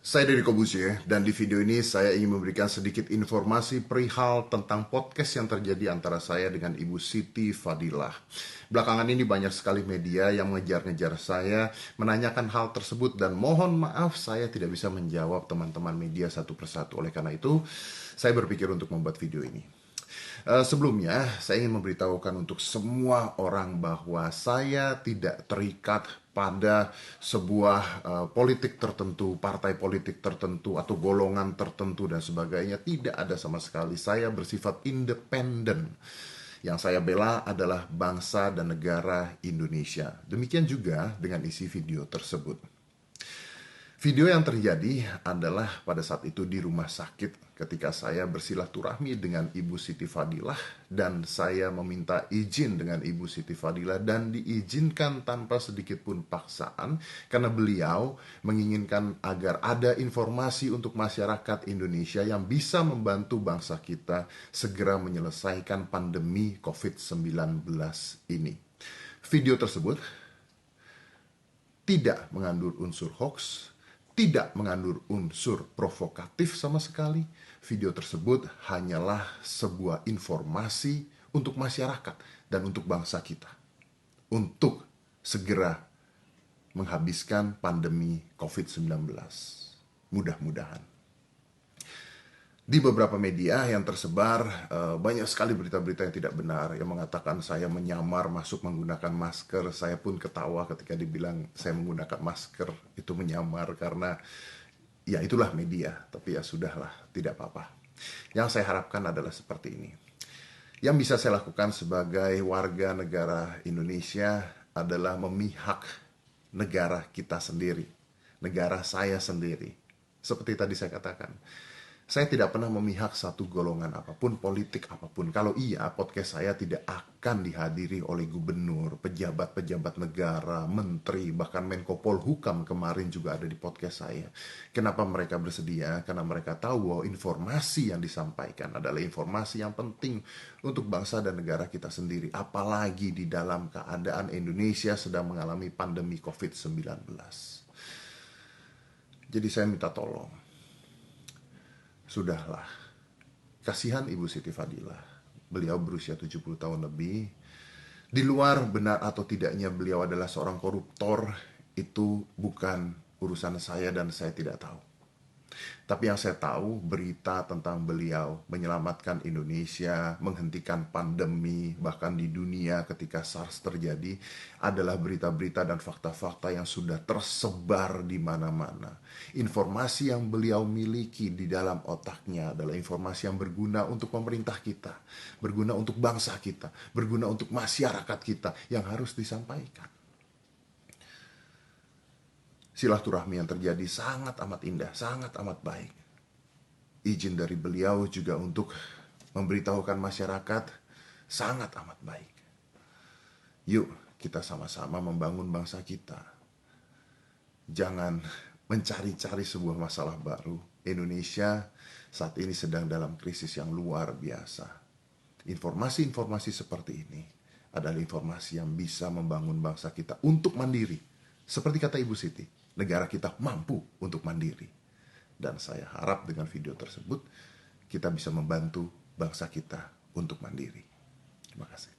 Saya Deddy Kobusye, dan di video ini saya ingin memberikan sedikit informasi perihal tentang podcast yang terjadi antara saya dengan Ibu Siti Fadilah. Belakangan ini banyak sekali media yang mengejar-ngejar saya, menanyakan hal tersebut, dan mohon maaf saya tidak bisa menjawab teman-teman media satu persatu. Oleh karena itu, saya berpikir untuk membuat video ini. Sebelumnya, saya ingin memberitahukan untuk semua orang bahwa saya tidak terikat pada sebuah politik tertentu, partai politik tertentu, atau golongan tertentu dan sebagainya. Tidak ada sama sekali. Saya bersifat independen. Yang saya bela adalah bangsa dan negara Indonesia. Demikian juga dengan isi video tersebut. Video yang terjadi adalah pada saat itu di rumah sakit ketika saya bersilaturahmi dengan Ibu Siti Fadilah dan saya meminta izin dengan Ibu Siti Fadilah dan diizinkan tanpa sedikit pun paksaan karena beliau menginginkan agar ada informasi untuk masyarakat Indonesia yang bisa membantu bangsa kita segera menyelesaikan pandemi COVID-19 ini. Video tersebut tidak mengandung unsur hoax, tidak mengandung unsur provokatif sama sekali. Video tersebut hanyalah sebuah informasi untuk masyarakat dan untuk bangsa kita. Untuk segera menghabiskan pandemi COVID-19. Mudah-mudahan. Di beberapa media yang tersebar banyak sekali berita-berita yang tidak benar yang mengatakan saya menyamar masuk menggunakan masker. Saya pun ketawa ketika dibilang saya menggunakan masker itu menyamar karena ya itulah media. Tapi ya sudahlah, tidak apa-apa. Yang saya harapkan adalah seperti ini. Yang bisa saya lakukan sebagai warga negara Indonesia adalah memihak negara kita sendiri, negara saya sendiri. Seperti tadi saya katakan, saya tidak pernah memihak satu golongan apapun, politik apapun. Kalau iya, podcast saya tidak akan dihadiri oleh gubernur, pejabat-pejabat negara, menteri, bahkan Menko Polhukam kemarin juga ada di podcast saya. Kenapa mereka bersedia? Karena mereka tahu bahwa informasi yang disampaikan adalah informasi yang penting untuk bangsa dan negara kita sendiri. Apalagi di dalam keadaan Indonesia sedang mengalami pandemi COVID-19. Jadi saya minta tolong. Sudahlah, kasihan Ibu Siti Fadilah. Beliau berusia 70 tahun lebih. Di luar benar atau tidaknya beliau adalah seorang koruptor, itu bukan urusan saya dan saya tidak tahu. Tapi yang saya tahu, berita tentang beliau menyelamatkan Indonesia, menghentikan pandemi, bahkan di dunia ketika SARS terjadi, adalah berita-berita dan fakta-fakta yang sudah tersebar di mana-mana. Informasi yang beliau miliki di dalam otaknya adalah informasi yang berguna untuk pemerintah kita, berguna untuk bangsa kita, berguna untuk masyarakat kita yang harus disampaikan. Silaturahmi yang terjadi sangat amat indah, sangat amat baik. Izin dari beliau juga untuk memberitahukan masyarakat sangat amat baik. Yuk kita sama-sama membangun bangsa kita. Jangan mencari-cari sebuah masalah baru. Indonesia saat ini sedang dalam krisis yang luar biasa. Informasi-informasi seperti ini adalah informasi yang bisa membangun bangsa kita untuk mandiri. Seperti kata Ibu Siti, negara kita mampu untuk mandiri. Dan saya harap dengan video tersebut kita bisa membantu bangsa kita untuk mandiri. Terima kasih.